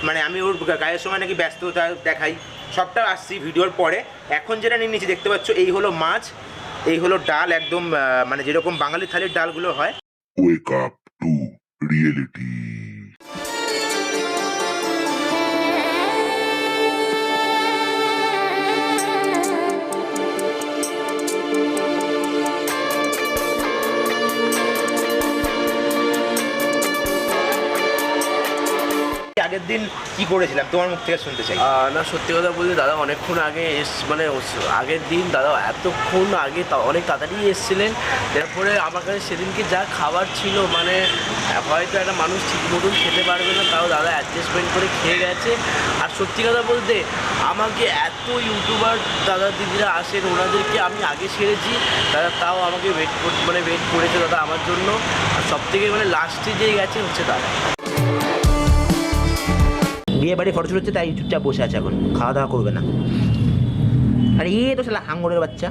মানে আমি ওর গায়ের সময় নাকি ব্যস্ততা দেখাই, সবটা আসছি ভিডিওর পরে। এখন যেটা নিয়ে নিচে দেখতে পাচ্ছ, এই হলো মাছ, এই হলো ডাল, একদম মানে যেরকম বাঙালি থালির ডালগুলো হয়। Wake up to reality. আগের দিন কি করেছিলাম তোমার মুখ থেকে শুনতে চাই। না, সত্যি কথা বলতে দাদা অনেকক্ষণ আগে মানে আগের দিন দাদা এতক্ষণ আগে অনেক তাড়াতাড়ি এসেছিলেন। তারপরে আমার কাছে সেদিনকে যা খাবার ছিল, মানে হয়তো একটা মানুষ ঠিক মতন খেতে পারবে না, তাও দাদা অ্যাডজাস্টমেন্ট করে খেয়ে গেছে। আর সত্যি কথা বলতে আমাকে এত ইউটিউবার দাদা দিদিরা আসেন, ওনাদেরকে আমি আগে সেরেছি দাদা, তাও আমাকে ওয়েট করেছে দাদা আমার জন্য। আর সবথেকে মানে লাস্টে যে গেছে হচ্ছে দাদা। বিয়ে বাড়ি ফটো হচ্ছে, তাই চুপচাপ বসে আছে, এখন খাওয়া দাওয়া করবে না। আর এই তো শালা হাঙ্গরের বাচ্চা।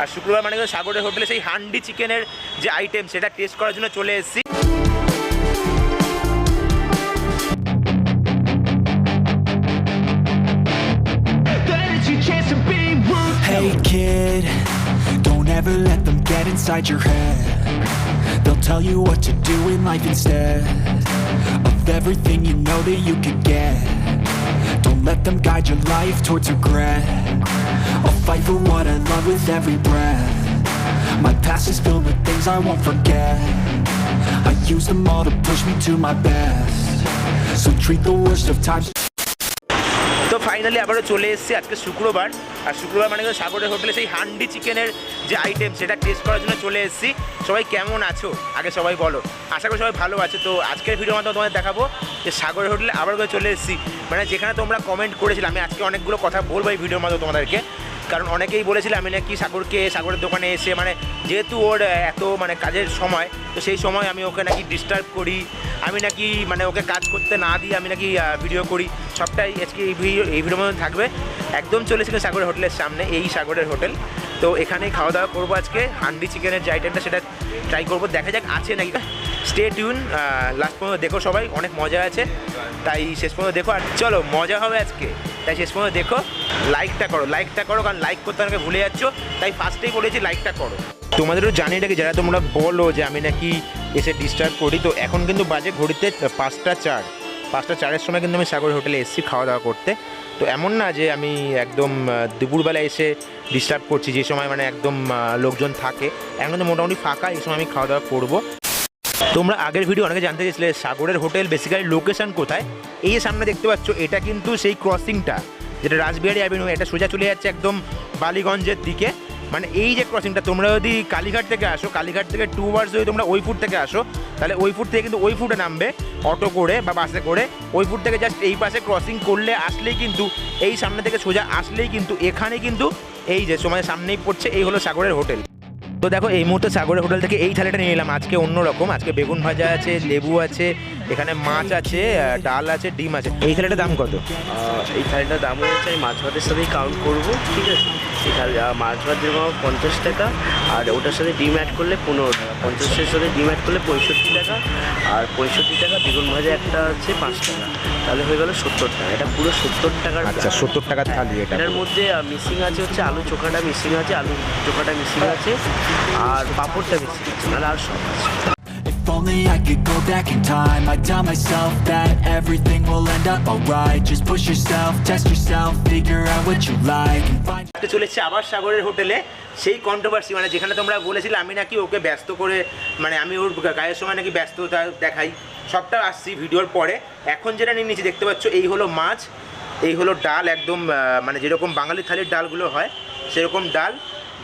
আর শুক্রবার মানে সাগরের হোটেলে সেই হান্ডি চিকেনের যে আইটেম, সেটা টেস্ট করার জন্য চলে এসেছি। Hey kid, don't ever let them get inside your head. They'll tell you what to do in life instead of everything you know that you could get. Don't let them guide your life towards regret. I'll fight for what I love with every breath. My past is filled with things I won't forget. I use them all to push me to my best. So treat the worst of times. তো finally আবারও চলে এসেছি আজকে শুক্রবার। আর শুক্রবার মানে সাগরের হোটেলে সেই হান্ডি চিকেনের যে আইটেম, সেটা টেস্ট করার জন্য চলে এসেছি। সবাই কেমন আছো আগে সবাই বলো, আশা করি সবাই ভালো আছে। তো আজকের ভিডিওর মাধ্যমে তোমাদের দেখাবো যে সাগরের হোটেলে আবার করে চলে এসেছি, মানে যেখানে তোমরা কমেন্ট করেছিলে। আমি আজকে অনেকগুলো কথা বলবো এই ভিডিওর মাধ্যমে তোমাদেরকে, কারণ অনেকেই বলেছিল আমি নাকি সাগরের দোকানে এসে, মানে যেহেতু ওর এত মানে কাজের সময়, তো সেই সময় আমি ওকে নাকি ডিস্টার্ব করি, আমি নাকি মানে ওকে কাজ করতে না দিয়ে আমি নাকি ভিডিও করি। সবটাই আজকে এই ভিডিওর মধ্যে থাকবে। একদম চলে এসেছে সাগরের হোটেলের সামনে, এই সাগরের হোটেল। তো এখানেই খাওয়া দাওয়া করবো আজকে। হান্ডি চিকেনের যে আইটেমটা, সেটা ট্রাই করবো, দেখা যাক আছে নাকি। স্টে টিউন, লাস্ট পর্যন্ত দেখো সবাই, অনেক মজা আছে, তাই শেষ পর্যন্ত দেখো। আর চলো মজা হবে আজকে, তাই শেষ পর্যন্ত দেখো। লাইকটা করো, কারণ লাইক করতে আমাকে ভুলে যাচ্ছ, তাই ফার্স্টেই বলেছি লাইকটা করো। তোমাদেরও জানি নাকি যারা তোমরা বলো যে আমি নাকি এসে ডিস্টার্ব করি, তো এখন কিন্তু বাজে ঘড়িতে 5টা 4 সময় কিন্তু আমি সাগর হোটেলে এসেছি খাওয়া দাওয়া করতে। তো এমন না যে আমি একদম দুপুরবেলা এসে ডিস্টার্ব করছি, যে সময় মানে একদম লোকজন থাকে। এখন কিন্তু মোটামুটি ফাঁকা, এই সময় আমি খাওয়া দাওয়া করবো। তোমরা আগের ভিডিও অনেকে জানতে চেয়েছিলে সাগরের হোটেল বেসিক্যালি লোকেশন কোথায়। এই সামনে দেখতে পাচ্ছ, এটা কিন্তু সেই ক্রসিংটা, যেটা রাসবিহারী অ্যাভিনিউ, এটা সোজা চলে যাচ্ছে একদম বালিগঞ্জের দিকে। মানে এই যে ক্রসিংটা, তোমরা যদি কালীঘাট থেকে আসো, কালীঘাট থেকে 2 আওয়ার্স যদি তোমরা ওই ফুট থেকে আসো, তাহলে ওই ফুট থেকে কিন্তু ওই ফুটে নামবে অটো করে বা বাসে করে। ওই ফুট থেকে জাস্ট এই পাশে ক্রসিং করলে আসলেই কিন্তু, এই সামনে থেকে সোজা আসলেই কিন্তু এখানে কিন্তু এই যে সময় সামনেই পড়ছে, এই হলো সাগরের হোটেল। তো দেখো এই মুহূর্তে সাগরের হোটেল থেকে এই থালিটা নিয়ে নিলাম। আজকে অন্যরকম, আজকে বেগুন ভাজা আছে, লেবু আছে, এখানে মাছ আছে, ডাল আছে, ডিম আছে। এই থালিটার দাম কত? এই থালিটার দাম হচ্ছে, আমি মাছ ভাতের সাথেই কাউন্ট করবো, ঠিক আছে? এই থালি মাছ ভাত যেরকম 50 টাকা, আর ওটার সাথে ডিম অ্যাড করলে 15 টাকা, 50-এর সাথে ডিম অ্যাড করলে 65 টাকা, আর 65 টাকা বেগুন ভাজা একটা আছে 5 টাকা, তাহলে হয়ে গেল 70 টাকা। এটা পুরো 70 টাকার। আচ্ছা, 70 টাকার থালি। এটার মধ্যে মিসিং আছে হচ্ছে আলু চোখাটা মিসিং আছে, আর পাঁপড়টা মিসিং আছে, নাহলে আর সব আছে। If only I could go back in time, I'd tell myself that everything will end up alright. Just push yourself, test yourself, figure out what you like and find. চলে এসেছি আবার সাগরের হোটেলে, সেই কন্ট্রোভার্সি, মানে যেখানে তোমরা বলেছিলে আমি নাকি ওকে ব্যস্ত করে, মানে আমি ওর গায়ের সময় নাকি ব্যস্ততা দেখাই, সবটা আসছি ভিডিওর পরে। এখন যেটা নিয়ে নিচে দেখতে পাচ্ছ, এই হলো মাছ, এই হলো ডাল, একদম মানে যেরকম বাঙালি থালির ডালগুলো হয় সেরকম ডাল,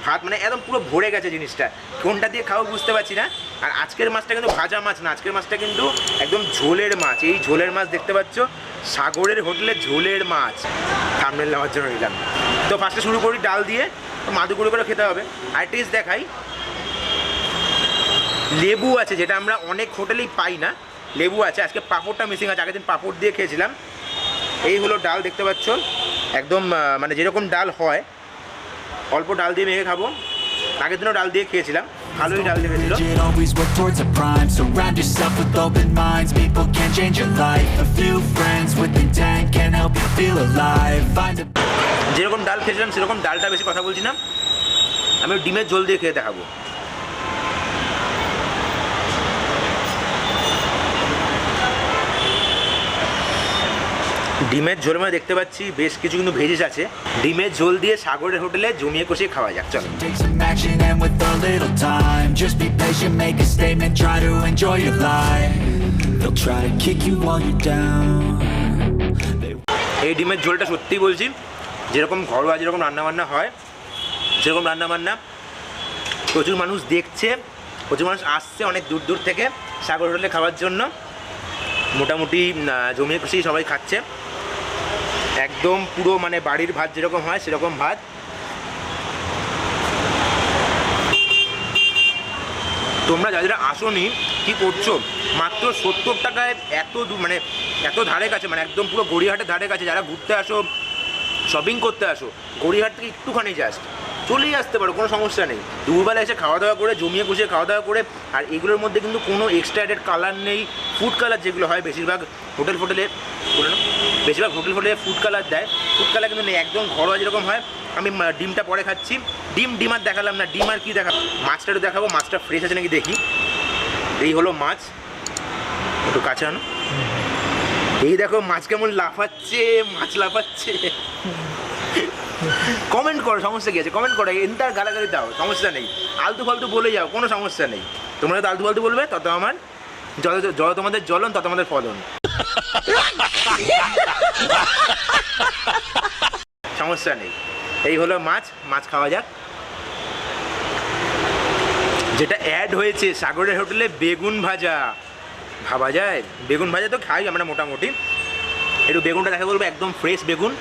ভাত, মানে একদম পুরো ভরে গেছে জিনিসটা। কোনটা দিয়ে খাও বুঝতে পারছি না। আর আজকের মাছটা কিন্তু ভাজা মাছ না, আজকের মাছটা কিন্তু একদম ঝোলের মাছ। এই ঝোলের মাছ দেখতে পাচ্ছ, সাগরের হোটেলে ঝোলের মাছ থাম্বনেল নেওয়ার জন্য নিলাম। তো ফার্স্টে শুরু করি ডাল দিয়ে, মাদুগুলো করে খেতে হবে। আর টেস্ট দেখাই, লেবু আছে, যেটা আমরা অনেক হোটেলেই পাই না, লেবু আছে। আজকে পাঁপড়টা মিসিং আছে, আগের দিন পাঁপড় দিয়ে খেয়েছিলাম। এই হলো ডাল দেখতে পাচ্ছ, একদম মানে যেরকম ডাল হয়, অল্প ডাল দিয়ে মেখে খাবো। আগের দিনও ডাল দিয়ে খেয়েছিলাম, ভালোই ডাল লেগেছিল। Always work towards a prime. Surround yourself with open minds. People can change your life. A few friends with intent can help you feel alive. Find a যেরকম ডাল খেয়েছিলাম সেরকম ডালটা বেশি কথা বলছি না, আমি ডিমের ঝোল দিয়ে খেয়ে দেখাবো। ডিমের ঝোল মানে দেখতে পাচ্ছি বেশ কিছু কিন্তু ভেজিস আছে। ডিমের ঝোল দিয়ে সাগরের হোটেলে জমিয়ে কষিয়ে খাওয়া যাক, চলো। take some action and with a little time. Just be patient, make a statement, try to enjoy your life. They'll try to kick you while you're down. এই ডিমের ঝোলটা সত্যিই বলছি, যেরকম ঘরোয়া যেরকম রান্নাবান্না হয় সেরকম রান্নাবান্না। প্রচুর মানুষ দেখছে, প্রচুর মানুষ আসছে অনেক দূর দূর থেকে সাগর হোটেলে খাওয়ার জন্য। মোটামুটি জমিয়ে খুশি সবাই খাচ্ছে, একদম পুরো মানে বাড়ির ভাত যেরকম হয় সেরকম ভাত। তোমরা যারা আসোনি কি করছো, মাত্র 70 টাকায় এত মানে এত ধারে কাছে, মানে একদম পুরো গড়িয়াহাটের ধারে কাছে যারা ঘুরতে আসো শপিং করতে আসো, গড়িয়াহাট থেকে একটুখানি জাস্ট চলেই আসতে পারো, কোনো সমস্যা নেই। দুপুরবেলা এসে খাওয়া দাওয়া করে জমিয়ে কুষিয়ে খাওয়া দাওয়া করে, আর এগুলোর মধ্যে কিন্তু কোনো এক্সট্রা অ্যাডেড কালার নেই। ফুড কালার যেগুলো হয় বেশিরভাগ হোটেল ফোটেলে বলে না, বেশিরভাগ হোটেল ফোটেলে ফুড কালার দেয়, ফুড কালার কিন্তু নেই, একদম ঘরোয়া যেরকম হয়। আমি ডিমটা পরে খাচ্ছি, ডিম আর দেখালাম না, ডিম আর কি দেখাবো, মাছটা একটু দেখাবো, মাছটা ফ্রেশ আছে নাকি দেখি। এই হলো মাছ, একটু কাছে আনো। এই দেখো মাছ কেমন লাফাচ্ছে, মাছ লাফাচ্ছে। কমেন্ট করো, সমস্যা কি আছে, কমেন্ট করো, এন্টার গালাগালি দাও, সমস্যা নেই। আলতু ফালতু বলে যাও, কোনো সমস্যা নেই। তোমরা যত আলতু ফালতু বলবে তত আমার যত তোমাদের জ্বলন তত আমাদের ফলন। সমস্যা নেই। এই হলো মাছ খাওয়া যাক। যেটা অ্যাড হয়েছে সাগরের হোটেলে বেগুন ভাজা, ভাবা যায়? বেগুন ভাজা তো খাই আমরা মোটামুটি। একটু বেগুনটা দেখা বলবো, একদম ফ্রেশ বেগুন,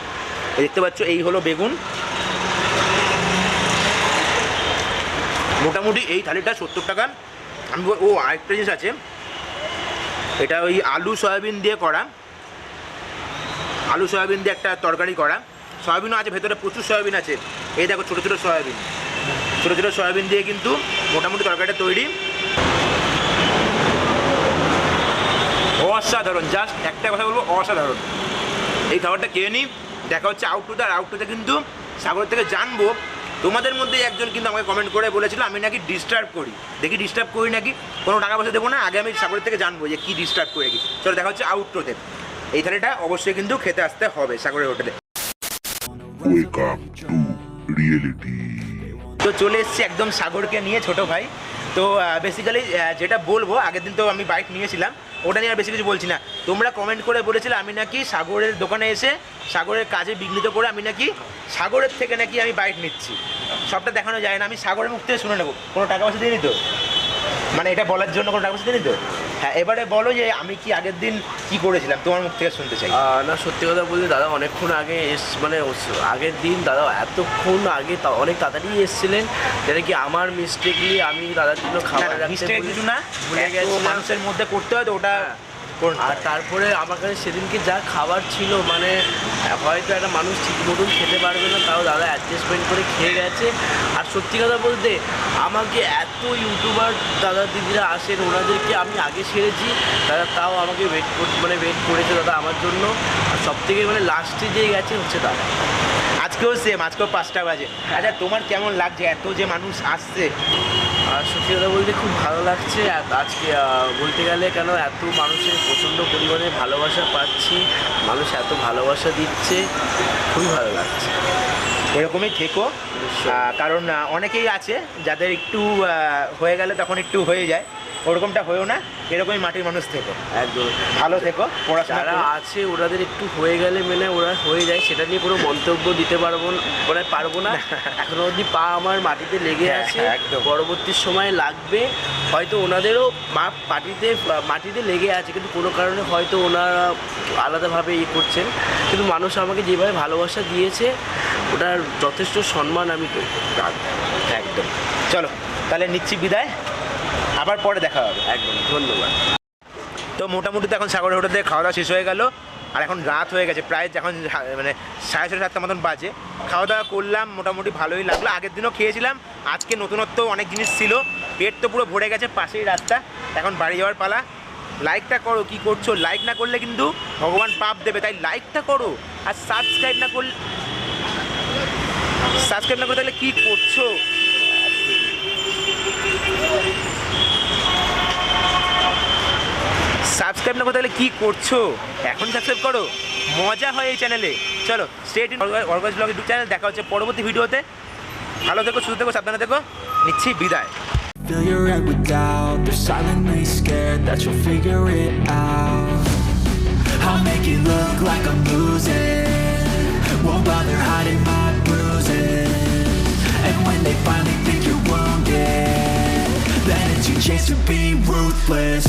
দেখতে পাচ্ছ। এই হলো বেগুন। মোটামুটি এই থালিটা 70 টাকা। আমি আরেকটা জিনিস আছে, এটা ওই আলু সয়াবিন দিয়ে করা, আলু সয়াবিন দিয়ে একটা তরকারি করা। সয়াবিনও আছে ভেতরে, প্রচুর সয়াবিন আছে। এই দেখো ছোটো ছোটো সয়াবিন, ছোটো ছোটো সয়াবিন দিয়ে কিন্তু মোটামুটি তরকারিটা তৈরি। অসাধারণ, জাস্ট একটা কথা বলবো, অসাধারণ। এই খাবারটা খেয়ে নিই, দেখা হচ্ছে আউটটুতে। আর আউটটুতে কিন্তু সাগর থেকে জানবো, তোমাদের মধ্যে একজন কিন্তু আমাকে কমেন্ট করে বলেছিল আমি নাকি ডিস্টার্ব করি। দেখি ডিস্টার্ব করি নাকি, কোনো টাকা পয়সা দেবো না, আগে আমি সাগরের থেকে জানবো যে কী ডিস্টার্ব করে কি। চলো দেখা হচ্ছে আউটটুতে। এই থালিটা অবশ্যই কিন্তু খেতে আসতে হবে সাগরের হোটেলে। Wake up to reality. তো চলে এসেছি একদম সাগরকে নিয়ে, ছোট ভাই। তো বেসিক্যালি যেটা বলবো, আগের দিন তো আমি বাইক নিয়েছিলাম, ওটা নিয়ে আর বেশি কিছু বলছি না। তোমরা কমেন্ট করে বলেছিলে আমি নাকি সাগরের দোকানে এসে সাগরের কাজে বিঘ্নিত করে আমি নাকি সাগরের থেকে নাকি আমি বাইক নিচ্ছি। সবটা দেখানো যায় না, আমি সাগরের মুখ থেকে শুনে নেবো। কোনো টাকা পয়সা দিয়ে নিত, মানে এটা বলার জন্য কোনো টাকা পয়সা দিয়ে নিত? হ্যাঁ, এবারে বলো যে আমি কি আগের দিন কি করেছিলাম, তোমার মুখ থেকে শুনতে চাই। না, সত্যি কথা বলতে দাদা অনেকক্ষণ আগে মানে আগের দিন দাদা এতক্ষণ আগে অনেক তাড়াতাড়ি এসেছিলেন, যেটা কি আমার মিস্টেকলি আমি দাদার জন্য খাবার রাখতে কিছু না, ভুলে গেছি, মানুষের মধ্যে করতে হয় তো ওটা। আর তারপরে আমার কাছে সেদিনকে যা খাবার ছিল, মানে হয়তো একটা মানুষ ঠিক মতন খেতে পারবে না, তাও দাদা অ্যাডজাস্টমেন্ট করে খেয়ে গেছে। আর সত্যি কথা বলতে আমাকে এত ইউটিউবার দাদা দিদিরা আসেন, ওনাদেরকে আমি আগে সেরেছি, দাদা তাও আমাকে ওয়েট করেছে দাদা আমার জন্য। আর সবথেকে মানে লাস্টে যে গেছে হচ্ছে দাদা। আজকেও সেম, আজকেও 5টা বাজে। আচ্ছা, তোমার কেমন লাগছে এত যে মানুষ আসছে? আর সত্যি কথা বলতে খুব ভালো লাগছে আজকে বলতে গেলে, কেন এত মানুষের প্রচণ্ড পরিমাণে ভালোবাসা পাচ্ছি, মানুষ এত ভালোবাসা দিচ্ছে, খুবই ভালো লাগছে। এরকমই থেকো, কারণ অনেকেই আছে যাদের একটু হয়ে গেলে তখন একটু হয়ে যায়, ওরকমটা হয়েও না, এরকমই মাটির মানুষ থেকো, একদম ভালো থেকো। পড়াশোনা যারা আছে ওনাদের একটু হয়ে গেলে মানে ওরা হয়ে যায়, সেটা নিয়ে কোনো মন্তব্য দিতে পারবো না। এখনো অবধি পা আমার মাটিতে লেগে আছে, একদম। পরবর্তী সময় লাগবে, হয়তো ওনাদেরও মাটিতে লেগে আছে, কিন্তু কোনো কারণে হয়তো ওনারা আলাদাভাবে করছেন, কিন্তু মানুষ আমাকে যেভাবে ভালোবাসা দিয়েছে ওটার যথেষ্ট সম্মান আমি রাখবো। একদম। চলো তাহলে নিচ্ছি বিদায়, আবার পরে দেখা হবে। একদম, ধন্যবাদ। তো মোটামুটি তো এখন সাগরের হোটেলে খাওয়া দাওয়া শেষ হয়ে গেল, আর এখন রাত হয়ে গেছে প্রায়, এখন মানে 6:30-7টা মতন বাজে। খাওয়া দাওয়া করলাম, মোটামুটি ভালোই লাগলো। আগের দিনও খেয়েছিলাম, আজকে নতুনত্ব অনেক জিনিস ছিল, পেট তো পুরো ভরে গেছে, পাশেই রাস্তা, এখন বাড়ি যাওয়ার পালা। লাইকটা করো, কি করছো? লাইক না করলে কিন্তু ভগবান পাপ দেবে, তাই লাইকটা করো। আর সাবস্ক্রাইব না করলে তাহলে কি করছো? সাবস্ক্রাইব না করতে তাহলে কি করছো? এখন সাবস্ক্রাইব করো, মজা হয় এই চ্যানেলে। চলো স্টেট ইন অর্গাস ব্লগ ইউটিউব চ্যানেল, দেখা হচ্ছে পরবর্তী ভিডিওতে। ভালো থেকো, সুস্থ থেকো, সাবধানে থেকো, নিচ্ছি বিদায়। Fill your head with doubt. They're silently scared that you'll figure it out. I'll make it look like I'm losing, won't bother hiding my bruises. And when they finally think you're wounded, then it's your chance to be ruthless.